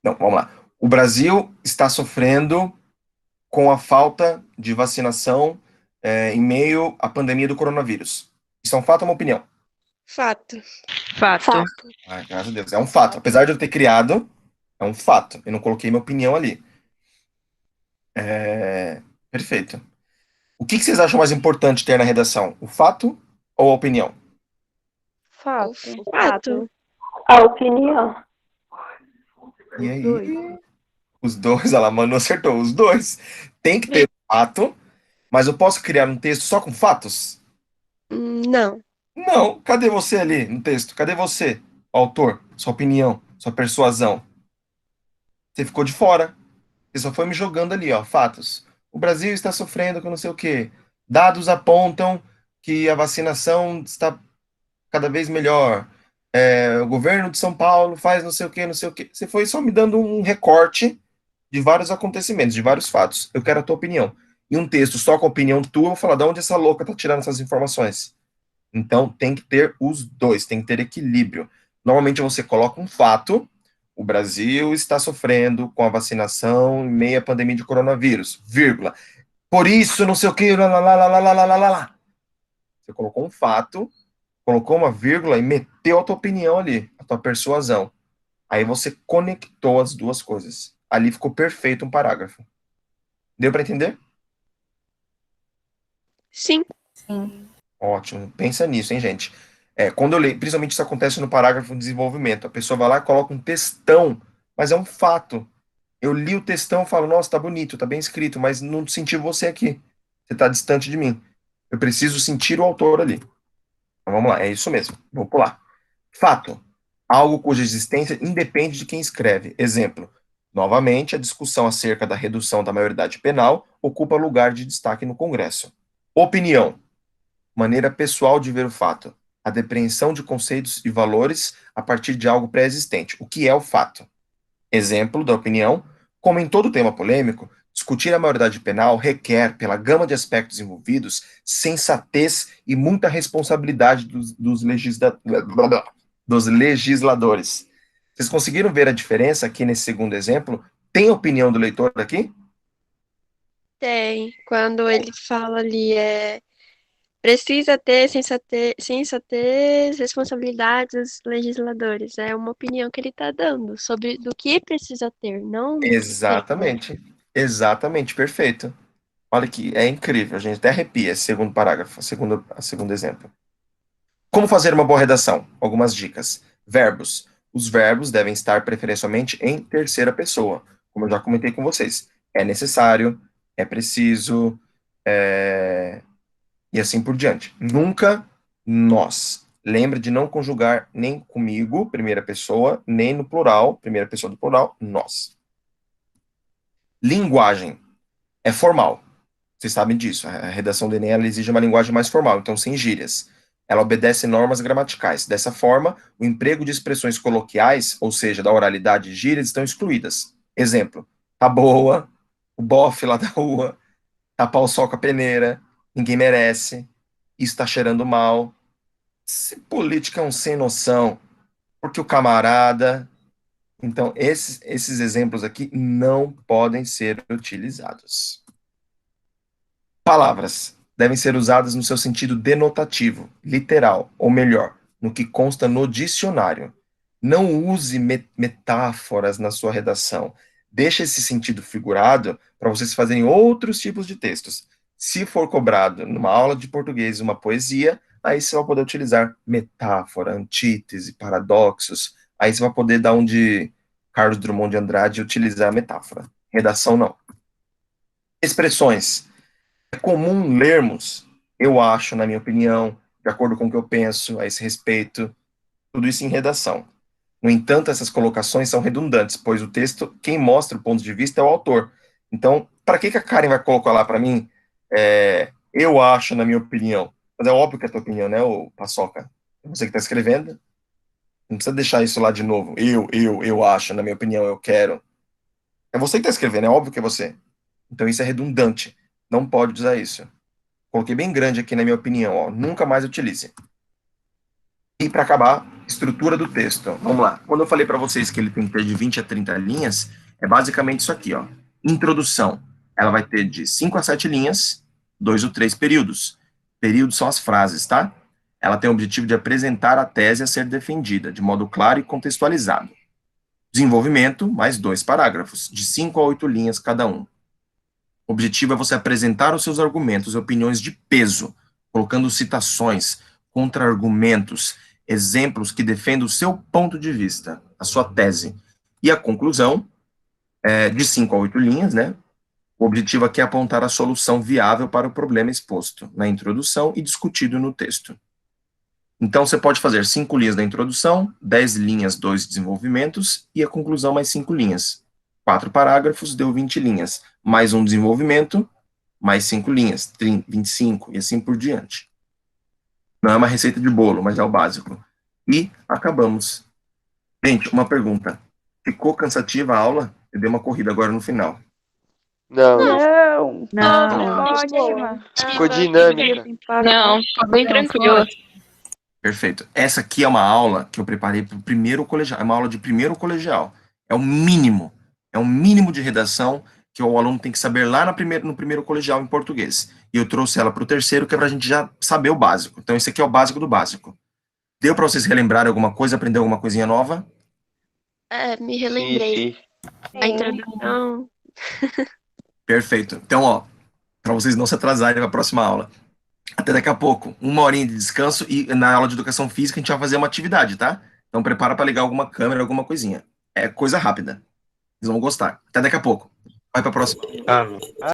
Não, vamos lá. O Brasil está sofrendo com a falta de vacinação em meio à pandemia do coronavírus. Isso é um fato ou uma opinião? Fato. Fato. Ai, graças a Deus. É um fato. Apesar de eu ter criado, é um fato. Eu não coloquei minha opinião ali. Perfeito. O que vocês acham mais importante ter na redação? O fato ou a opinião? O fato. A opinião. E aí? Os dois, ela mandou, acertou. Os dois. Tem que ter fato, mas eu posso criar um texto só com fatos? Não. Não. Cadê você ali no texto? Cadê você, o autor? Sua opinião, sua persuasão. Você ficou de fora. Você só foi me jogando ali, ó, fatos. O Brasil está sofrendo com não sei o quê. Dados apontam que a vacinação está cada vez melhor. O governo de São Paulo faz não sei o quê, não sei o quê. Você foi só me dando um recorte de vários acontecimentos, de vários fatos. Eu quero a tua opinião. E um texto só com a opinião tua, eu vou falar de onde essa louca tá tirando essas informações. Então, tem que ter os dois, tem que ter equilíbrio. Normalmente você coloca um fato, o Brasil está sofrendo com a vacinação em meio à pandemia de coronavírus, vírgula. Por isso, não sei o que, lá, lá, lá, lá, lá, lá, lá, lá, lá. Você colocou um fato, colocou uma vírgula e meteu a tua opinião ali, a tua persuasão. Aí você conectou as duas coisas. Ali ficou perfeito um parágrafo. Deu para entender? Sim. Ótimo. Pensa nisso, hein, gente? Quando eu leio, principalmente isso acontece no parágrafo de desenvolvimento. A pessoa vai lá e coloca um textão, mas é um fato. Eu li o textão e falo, nossa, tá bonito, tá bem escrito, mas não senti você aqui. Você tá distante de mim. Eu preciso sentir o autor ali. Então, vamos lá, é isso mesmo. Vou pular. Fato. Algo cuja existência independe de quem escreve. Exemplo. Novamente, a discussão acerca da redução da maioridade penal ocupa lugar de destaque no Congresso. Opinião. Maneira pessoal de ver o fato. A depreensão de conceitos e valores a partir de algo pré-existente. O que é o fato? Exemplo da opinião. Como em todo tema polêmico, discutir a maioridade penal requer, pela gama de aspectos envolvidos, sensatez e muita responsabilidade dos legisladores. Vocês conseguiram ver a diferença aqui nesse segundo exemplo? Tem opinião do leitor aqui? Tem. Quando ele fala ali, precisa ter sensatez, responsabilidades dos legisladores. É uma opinião que ele está dando sobre do que precisa ter, não do que tem. Exatamente. Exatamente, perfeito. Olha que é incrível, a gente até arrepia esse segundo parágrafo, segundo exemplo. Como fazer uma boa redação? Algumas dicas. Verbos. Os verbos devem estar preferencialmente em terceira pessoa, como eu já comentei com vocês. É necessário, é preciso, e assim por diante. Nunca nós. Lembre de não conjugar nem comigo, primeira pessoa, nem no plural, primeira pessoa do plural, nós. Linguagem. É formal. Vocês sabem disso. A redação do Enem ela exige uma linguagem mais formal, então sem gírias. Ela obedece normas gramaticais. Dessa forma, o emprego de expressões coloquiais, ou seja, da oralidade e gírias, estão excluídas. Exemplo: tá boa, o bofe lá da rua, tapar o sol com a peneira, ninguém merece, isso tá cheirando mal. Se política é um sem noção, porque o camarada. Então, esses exemplos aqui não podem ser utilizados. Palavras devem ser usadas no seu sentido denotativo, literal, ou melhor, no que consta no dicionário. Não use metáforas na sua redação. Deixe esse sentido figurado para vocês fazerem outros tipos de textos. Se for cobrado numa aula de português uma poesia, aí você vai poder utilizar metáfora, antítese, paradoxos. Aí você vai poder dar um de Carlos Drummond de Andrade e utilizar a metáfora. Redação não. Expressões. É comum lermos, eu acho, na minha opinião, de acordo com o que eu penso a esse respeito, tudo isso em redação. No entanto, essas colocações são redundantes, pois o texto, quem mostra o ponto de vista é o autor. Então, para que a Karen vai colocar lá para mim, eu acho, na minha opinião? Mas é óbvio que é a tua opinião, né, ô Paçoca? Você que está escrevendo, não precisa deixar isso lá de novo. Eu acho, na minha opinião, eu quero. É você que está escrevendo, é óbvio que é você. Então isso é redundante. Não pode usar isso. Coloquei bem grande aqui na minha opinião, ó. Nunca mais utilize. E para acabar, estrutura do texto. Vamos lá. Quando eu falei para vocês que ele tem que ter de 20 a 30 linhas, é basicamente isso aqui, ó. Introdução. Ela vai ter de 5 a 7 linhas, 2 ou 3 períodos. Períodos são as frases, tá? Ela tem o objetivo de apresentar a tese a ser defendida, de modo claro e contextualizado. Desenvolvimento, mais 2 parágrafos, de 5 a 8 linhas cada um. O objetivo é você apresentar os seus argumentos e opiniões de peso, colocando citações, contra-argumentos, exemplos que defendam o seu ponto de vista, a sua tese. E a conclusão, de 5 a 8 linhas, né? O objetivo aqui é apontar a solução viável para o problema exposto na introdução e discutido no texto. Então, você pode fazer 5 linhas da introdução, 10 linhas, 2 desenvolvimentos, e a conclusão mais 5 linhas. 4 parágrafos, deu 20 linhas. Mais um desenvolvimento, mais 5 linhas, 30, 25, e assim por diante. Não é uma receita de bolo, mas é o básico. E acabamos. Gente, uma pergunta. Ficou cansativa a aula? Eu dei uma corrida agora no final. Não, Não. Não. Ótima. ficou dinâmica. Não, ficou bem tranquilo. Perfeito. Essa aqui é uma aula que eu preparei para o primeiro colegial. É uma aula de primeiro colegial. É o mínimo. É um mínimo de redação que o aluno tem que saber lá no primeiro colegial em português. E eu trouxe ela para o terceiro, que é para a gente já saber o básico. Então, esse aqui é o básico do básico. Deu para vocês relembrarem alguma coisa, aprender alguma coisinha nova? Me relembrei. Sim. A introdução. Perfeito. Então, ó, para vocês não se atrasarem na próxima aula. Até daqui a pouco. 1 horinha de descanso e na aula de educação física a gente vai fazer uma atividade, tá? Então prepara para ligar alguma câmera, alguma coisinha. É coisa rápida. Vocês vão gostar. Até daqui a pouco. Vai para a próxima. Ah,